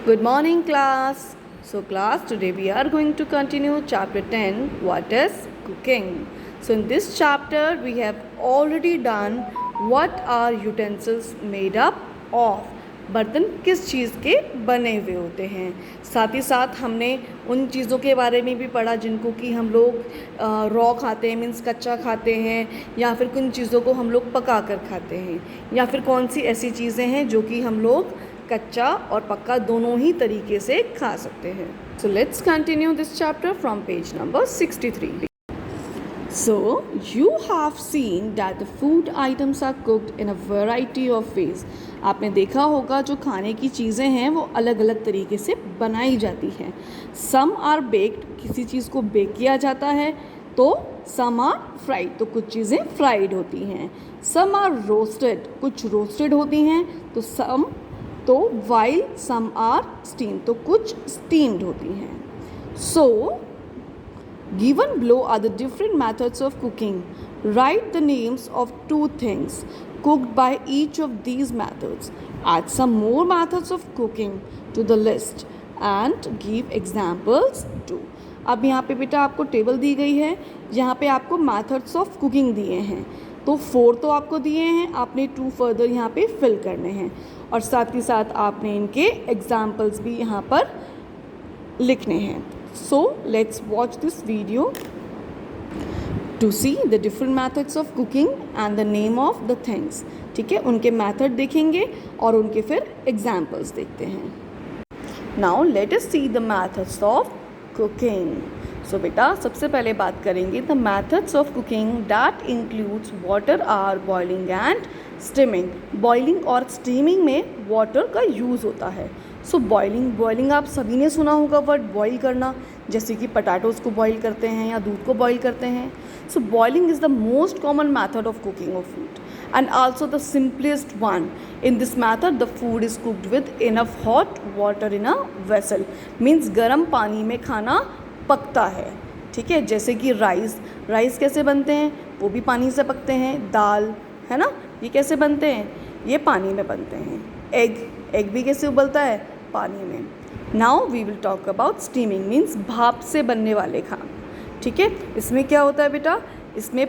Good morning, class. So, class, today we are going to continue chapter 10, what is cooking. So, in this chapter, we have already done what are utensils made up of. बर्तन किस चीज़ के बने हुए होते हैं। साथ ही साथ हमने उन चीज़ों के बारे में भी पढ़ा जिनको कि हम लोग रॉ खाते हैं, मीन्स कच्चा खाते हैं, या फिर किन चीज़ों को हम लोग पका कर खाते हैं, या फिर कौन सी ऐसी चीज़ें हैं जो कि हम लोग कच्चा और पक्का दोनों ही तरीके से खा सकते हैं। So let's continue this chapter from page number 63. So you have seen that the food items are cooked in a variety of ways. आपने देखा होगा जो खाने की चीज़ें हैं वो अलग अलग तरीके से बनाई जाती हैं. Some are baked, किसी चीज़ को बेक किया जाता है, तो some are fried, तो कुछ चीज़ें फ्राइड होती हैं. Some are roasted, कुछ रोस्टेड होती हैं, तो while some are steamed, तो कुछ steamed होती हैं. So given below are the different methods of cooking. Write the names of 2 things cooked by each of these methods. Add some more methods of cooking to the list and give examples too. अब यहाँ पे बेटा आपको table दी गई है, यहाँ पे आपको methods of cooking दिए हैं, तो 4 तो आपको दिए हैं, आपने 2 फर्दर यहाँ पे फिल करने हैं और साथ ही साथ आपने इनके एग्जाम्पल्स भी यहाँ पर लिखने हैं. So let's watch this video to see the different methods of cooking and the name of the things. ठीक है, उनके मेथड देखेंगे और उनके फिर एग्जाम्पल्स देखते हैं. Now let us see the methods of cooking. So बेटा सबसे पहले बात करेंगे the methods of cooking that includes water are boiling and steaming. Boiling और steaming में water का यूज़ होता है. सो बॉइलिंग आप सभी ने सुना होगा वर्ड बॉईल करना, जैसे कि पटाटोज़ को बॉईल करते हैं या दूध को बॉईल करते हैं. सो boiling is the most common method of cooking of food and also the simplest one. In this method the food is cooked with enough hot water in a vessel. Means गर्म पानी में खाना पकता है. ठीक है, जैसे कि राइस कैसे बनते हैं, वो भी पानी से पकते हैं. दाल है ना, ये कैसे बनते हैं, ये पानी में बनते हैं. एग भी कैसे उबलता है, पानी में. Now we will talk about steaming, means भाप से बनने वाले खाना. ठीक है, इसमें क्या होता है बेटा, इसमें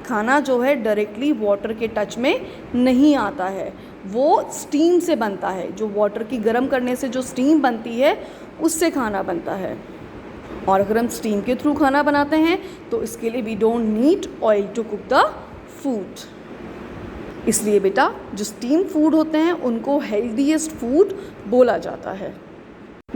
खाना जो है डायरेक्टली वाटर के टच में नहीं आता है, वो स्टीम से बनता है. जो वाटर की गर्म करने से जो स्टीम बनती है उससे खाना बनता है. और अगर हम स्टीम के थ्रू खाना बनाते हैं तो इसके लिए we don't need oil to cook the food. इसलिए बेटा जो स्टीम फूड होते हैं उनको हेल्दीएस्ट फूड बोला जाता है,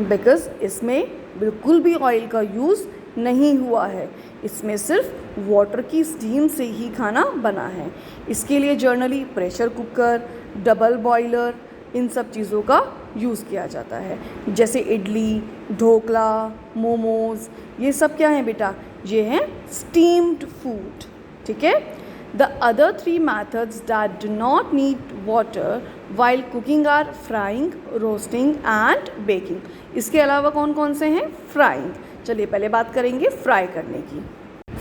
बिकॉज़ इसमें बिल्कुल भी ऑयल का यूज़ नहीं हुआ है. इसमें सिर्फ वाटर की स्टीम से ही खाना बना है. इसके लिए generally pressure cooker, double boiler, इन सब चीज़ों का यूज़ किया जाता है. जैसे इडली, ढोकला, मोमोज़, ये सब क्या हैं बेटा, ये हैं स्टीम्ड फूड. ठीक है. The other 3 methods that do not need water while cooking are frying, roasting and baking. इसके अलावा कौन कौन से हैं, फ्राइंग. चलिए पहले बात करेंगे फ्राई करने की.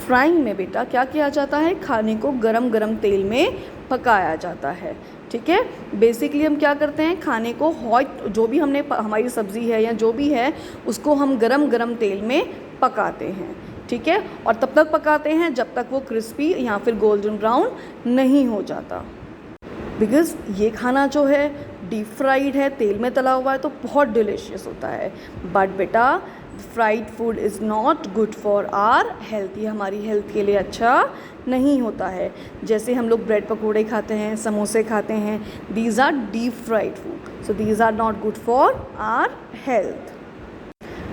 फ्राइंग में बेटा क्या किया जाता है, खाने को गरम तेल में पकाया जाता है. ठीक है, बेसिकली हम क्या करते हैं, खाने को हॉट, जो भी हमारी सब्ज़ी है या जो भी है उसको हम गरम तेल में पकाते हैं. ठीक है, और तब तक पकाते हैं जब तक वो क्रिस्पी या फिर गोल्डन ब्राउन नहीं हो जाता. बिकॉज़ ये खाना जो है डीप फ्राइड है, तेल में तला हुआ है, तो बहुत डिलीशियस होता है. बट बेटा fried food is not good for our health. ये हमारी हेल्थ के लिए अच्छा नहीं होता है. जैसे हम लोग ब्रेड पकौड़े खाते हैं, समोसे खाते हैं, these are deep fried food, so these are not good for our health.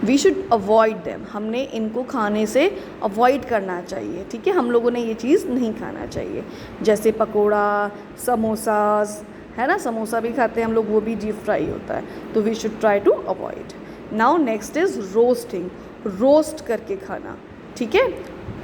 We should avoid them. हमने इनको खाने से अवॉइड करना चाहिए. ठीक है, हम लोगों ने ये चीज़ नहीं खाना चाहिए. जैसे पकोड़ा, समोसाज है ना, समोसा भी खाते हैं हम लोग, वो भी डीप फ्राई होता है, तो we should try to avoid. Now next is roasting. Roast करके खाना. ठीक है,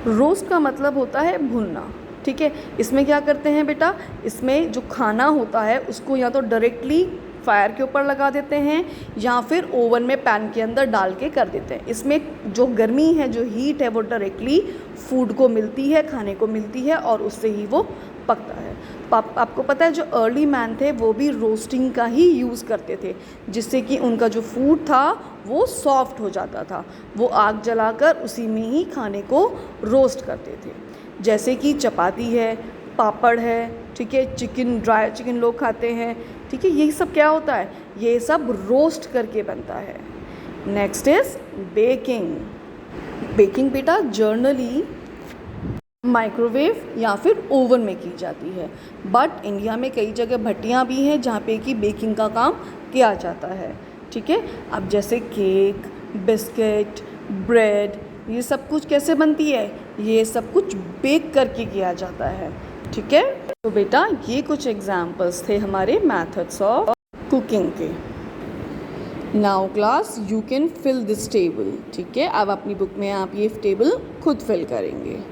रोस्ट का मतलब होता है भुनना. ठीक है, इसमें क्या करते हैं बेटा, इसमें जो खाना होता है उसको या तो डायरेक्टली फायर के ऊपर लगा देते हैं या फिर ओवन में पैन के अंदर डाल के कर देते हैं. इसमें जो गर्मी है, जो हीट है, वो डायरेक्टली फूड को मिलती है, खाने को मिलती है और उससे ही वो पकता है. आपको पता है जो अर्ली मैन थे वो भी रोस्टिंग का ही यूज़ करते थे, जिससे कि उनका जो फूड था वो सॉफ्ट हो जाता था। वो आग जलाकर उसी में ही खाने को रोस्ट करते थे, जैसे कि चपाती है, पापड़ है, ठीक है, चिकन, ड्राई चिकन लोग खाते हैं, ठीक है। यही सब क्या होता है, ये सब रोस्ट करके बनता है। Next is baking. बेकिंग बेटा जर्नली माइक्रोवेव या फिर ओवन में की जाती है, बट इंडिया में कई जगह भट्टियाँ भी हैं जहाँ पे कि बेकिंग का काम किया जाता है, ठीक है। अब जैसे केक, बिस्किट, ब्रेड, ये सब कुछ कैसे बनती है, ये सब कुछ बेक करके किया जाता है, ठीक है। तो बेटा ये कुछ एग्जाम्पल्स थे हमारे मेथड्स ऑफ कुकिंग के। Now class you can fill this table, ठीक है। अब अपनी बुक में आप ये टेबल खुद फिल करेंगे।